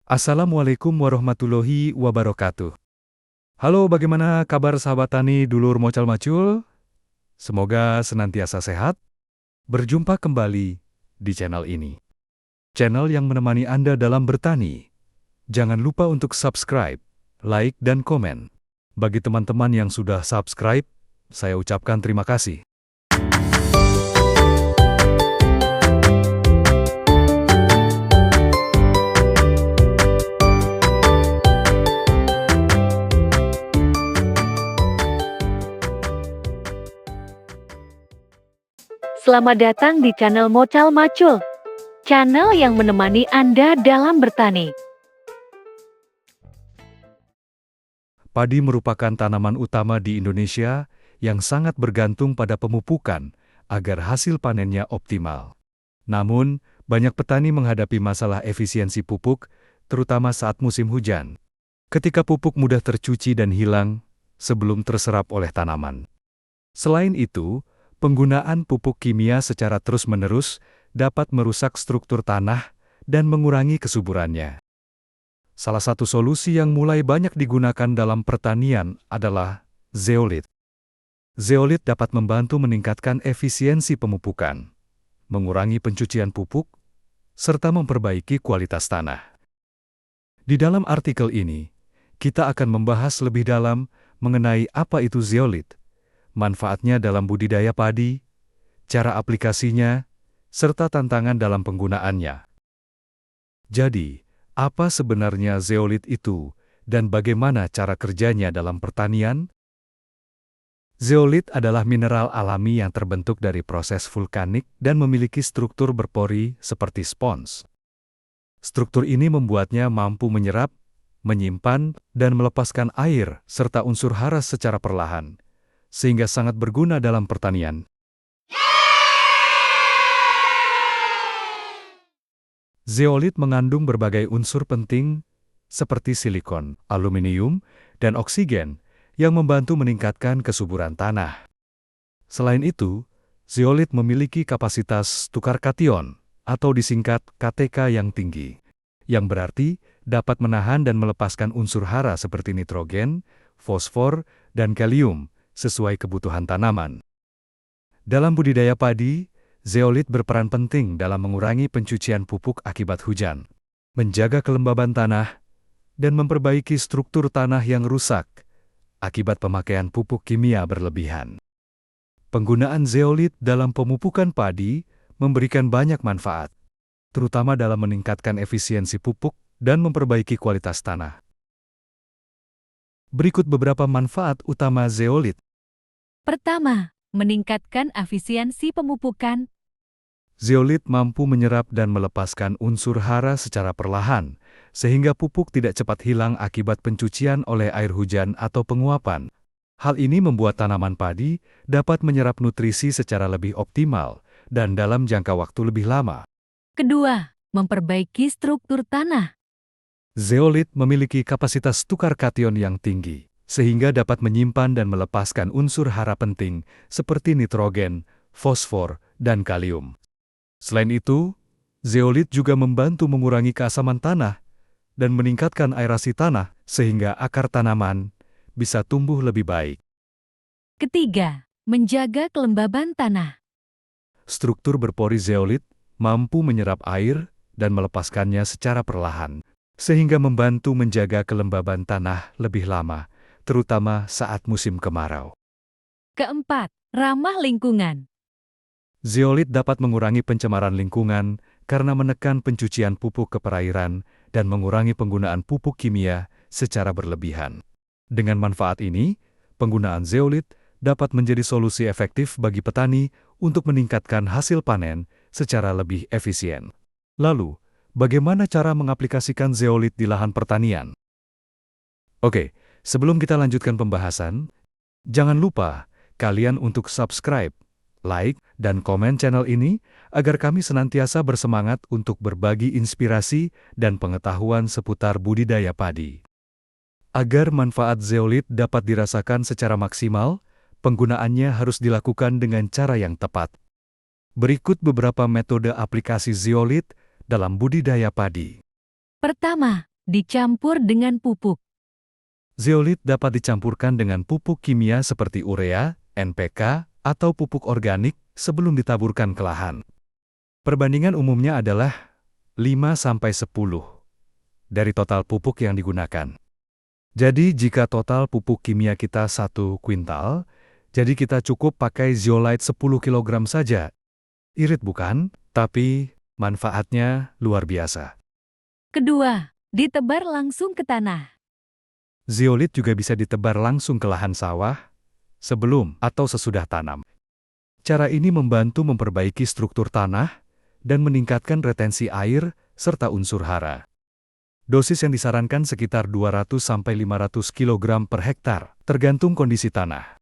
Assalamualaikum warahmatullahi wabarakatuh. Halo, bagaimana kabar sahabat tani dulur mocal macul? Semoga senantiasa sehat. Berjumpa kembali di channel ini. Channel yang menemani Anda dalam bertani. Jangan lupa untuk subscribe, like, dan komen. Bagi teman-teman yang sudah subscribe, saya ucapkan terima kasih. Selamat datang di channel Mocal Macul, channel yang menemani Anda dalam bertani. Padi merupakan tanaman utama di Indonesia yang sangat bergantung pada pemupukan agar hasil panennya optimal. Namun, banyak petani menghadapi masalah efisiensi pupuk, terutama saat musim hujan. Ketika pupuk mudah tercuci dan hilang sebelum terserap oleh tanaman. Selain itu, penggunaan pupuk kimia secara terus-menerus dapat merusak struktur tanah dan mengurangi kesuburannya. Salah satu solusi yang mulai banyak digunakan dalam pertanian adalah zeolit. Zeolit dapat membantu meningkatkan efisiensi pemupukan, mengurangi pencucian pupuk, serta memperbaiki kualitas tanah. Di dalam artikel ini, kita akan membahas lebih dalam mengenai apa itu zeolit, manfaatnya dalam budidaya padi, cara aplikasinya, serta tantangan dalam penggunaannya. Jadi, apa sebenarnya zeolit itu dan bagaimana cara kerjanya dalam pertanian? Zeolit adalah mineral alami yang terbentuk dari proses vulkanik dan memiliki struktur berpori seperti spons. Struktur ini membuatnya mampu menyerap, menyimpan, dan melepaskan air serta unsur hara secara perlahan, sehingga sangat berguna dalam pertanian. Zeolit mengandung berbagai unsur penting seperti silikon, aluminium, dan oksigen yang membantu meningkatkan kesuburan tanah. Selain itu, zeolit memiliki kapasitas tukar kation atau disingkat KTK yang tinggi, yang berarti dapat menahan dan melepaskan unsur hara seperti nitrogen, fosfor, dan kalium sesuai kebutuhan tanaman. Dalam budidaya padi, zeolit berperan penting dalam mengurangi pencucian pupuk akibat hujan, menjaga kelembaban tanah, dan memperbaiki struktur tanah yang rusak akibat pemakaian pupuk kimia berlebihan. Penggunaan zeolit dalam pemupukan padi memberikan banyak manfaat, terutama dalam meningkatkan efisiensi pupuk dan memperbaiki kualitas tanah. Berikut beberapa manfaat utama zeolit. Pertama, meningkatkan efisiensi pemupukan. Zeolit mampu menyerap dan melepaskan unsur hara secara perlahan, sehingga pupuk tidak cepat hilang akibat pencucian oleh air hujan atau penguapan. Hal ini membuat tanaman padi dapat menyerap nutrisi secara lebih optimal dan dalam jangka waktu lebih lama. Kedua, memperbaiki struktur tanah. Zeolit memiliki kapasitas tukar kation yang tinggi, sehingga dapat menyimpan dan melepaskan unsur hara penting seperti nitrogen, fosfor, dan kalium. Selain itu, zeolit juga membantu mengurangi keasaman tanah dan meningkatkan aerasi tanah sehingga akar tanaman bisa tumbuh lebih baik. Ketiga, menjaga kelembaban tanah. Struktur berpori zeolit mampu menyerap air dan melepaskannya secara perlahan, sehingga membantu menjaga kelembaban tanah lebih lama, terutama saat musim kemarau. Keempat, ramah lingkungan. Zeolit dapat mengurangi pencemaran lingkungan karena menekan pencucian pupuk ke perairan dan mengurangi penggunaan pupuk kimia secara berlebihan. Dengan manfaat ini, penggunaan zeolit dapat menjadi solusi efektif bagi petani untuk meningkatkan hasil panen secara lebih efisien. Lalu, bagaimana cara mengaplikasikan zeolit di lahan pertanian? Oke, sebelum kita lanjutkan pembahasan, jangan lupa kalian untuk subscribe, like, dan komen channel ini agar kami senantiasa bersemangat untuk berbagi inspirasi dan pengetahuan seputar budidaya padi. Agar manfaat zeolit dapat dirasakan secara maksimal, penggunaannya harus dilakukan dengan cara yang tepat. Berikut beberapa metode aplikasi zeolit dalam budidaya padi. Pertama, dicampur dengan pupuk. Zeolit dapat dicampurkan dengan pupuk kimia seperti urea, NPK, atau pupuk organik sebelum ditaburkan ke lahan. Perbandingan umumnya adalah 5-10 dari total pupuk yang digunakan. Jadi jika total pupuk kimia kita 1 kuintal, jadi kita cukup pakai zeolite 10 kg saja. Irit bukan? Tapi manfaatnya luar biasa. Kedua, ditebar langsung ke tanah. Zeolit juga bisa ditebar langsung ke lahan sawah, sebelum atau sesudah tanam. Cara ini membantu memperbaiki struktur tanah dan meningkatkan retensi air serta unsur hara. Dosis yang disarankan sekitar 200-500 kg per hektar, tergantung kondisi tanah.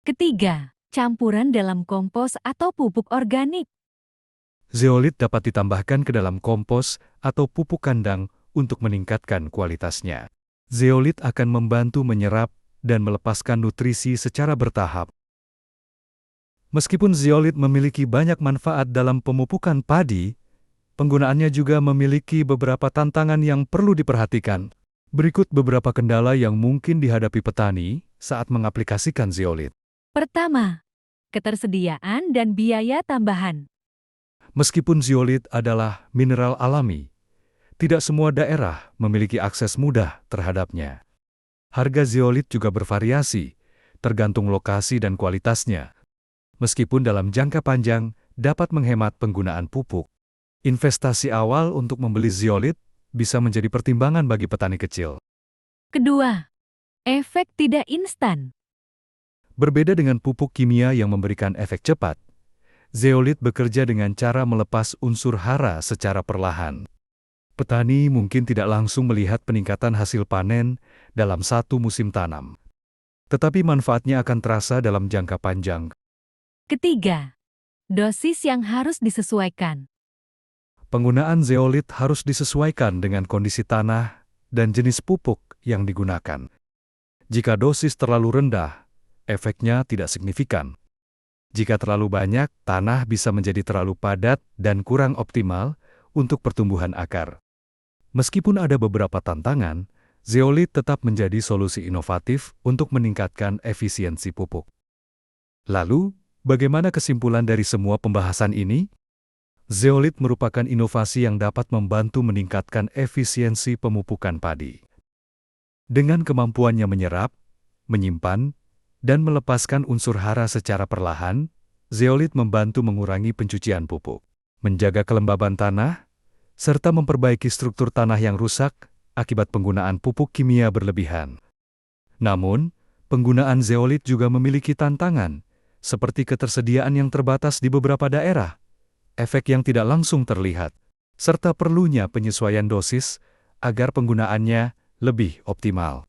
Ketiga, campuran dalam kompos atau pupuk organik. Zeolit dapat ditambahkan ke dalam kompos atau pupuk kandang untuk meningkatkan kualitasnya. Zeolit akan membantu menyerap dan melepaskan nutrisi secara bertahap. Meskipun zeolit memiliki banyak manfaat dalam pemupukan padi, penggunaannya juga memiliki beberapa tantangan yang perlu diperhatikan. Berikut beberapa kendala yang mungkin dihadapi petani saat mengaplikasikan zeolit. Pertama, ketersediaan dan biaya tambahan. Meskipun zeolit adalah mineral alami, tidak semua daerah memiliki akses mudah terhadapnya. Harga zeolit juga bervariasi, tergantung lokasi dan kualitasnya. Meskipun dalam jangka panjang dapat menghemat penggunaan pupuk. Investasi awal untuk membeli zeolit bisa menjadi pertimbangan bagi petani kecil. Kedua, efek tidak instan. Berbeda dengan pupuk kimia yang memberikan efek cepat, zeolit bekerja dengan cara melepas unsur hara secara perlahan. Petani mungkin tidak langsung melihat peningkatan hasil panen dalam satu musim tanam. Tetapi manfaatnya akan terasa dalam jangka panjang. Ketiga, dosis yang harus disesuaikan. Penggunaan zeolit harus disesuaikan dengan kondisi tanah dan jenis pupuk yang digunakan. Jika dosis terlalu rendah, efeknya tidak signifikan. Jika terlalu banyak, tanah bisa menjadi terlalu padat dan kurang optimal untuk pertumbuhan akar. Meskipun ada beberapa tantangan, zeolit tetap menjadi solusi inovatif untuk meningkatkan efisiensi pupuk. Lalu, bagaimana kesimpulan dari semua pembahasan ini? Zeolit merupakan inovasi yang dapat membantu meningkatkan efisiensi pemupukan padi. Dengan kemampuannya menyerap, menyimpan, dan melepaskan unsur hara secara perlahan, zeolit membantu mengurangi pencucian pupuk, menjaga kelembaban tanah, serta memperbaiki struktur tanah yang rusak akibat penggunaan pupuk kimia berlebihan. Namun, penggunaan zeolit juga memiliki tantangan, seperti ketersediaan yang terbatas di beberapa daerah, efek yang tidak langsung terlihat, serta perlunya penyesuaian dosis agar penggunaannya lebih optimal.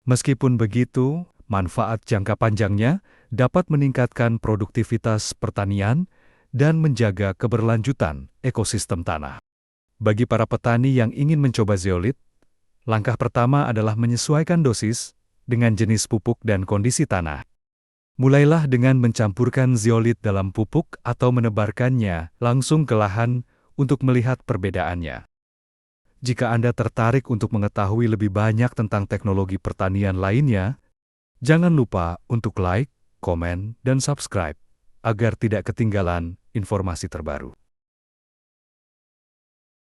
Meskipun begitu, manfaat jangka panjangnya dapat meningkatkan produktivitas pertanian dan menjaga keberlanjutan ekosistem tanah. Bagi para petani yang ingin mencoba zeolit, langkah pertama adalah menyesuaikan dosis dengan jenis pupuk dan kondisi tanah. Mulailah dengan mencampurkan zeolit dalam pupuk atau menebarkannya langsung ke lahan untuk melihat perbedaannya. Jika Anda tertarik untuk mengetahui lebih banyak tentang teknologi pertanian lainnya, jangan lupa untuk like, komen, dan subscribe agar tidak ketinggalan informasi terbaru.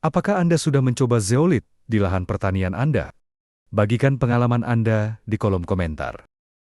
Apakah Anda sudah mencoba zeolit di lahan pertanian Anda? Bagikan pengalaman Anda di kolom komentar.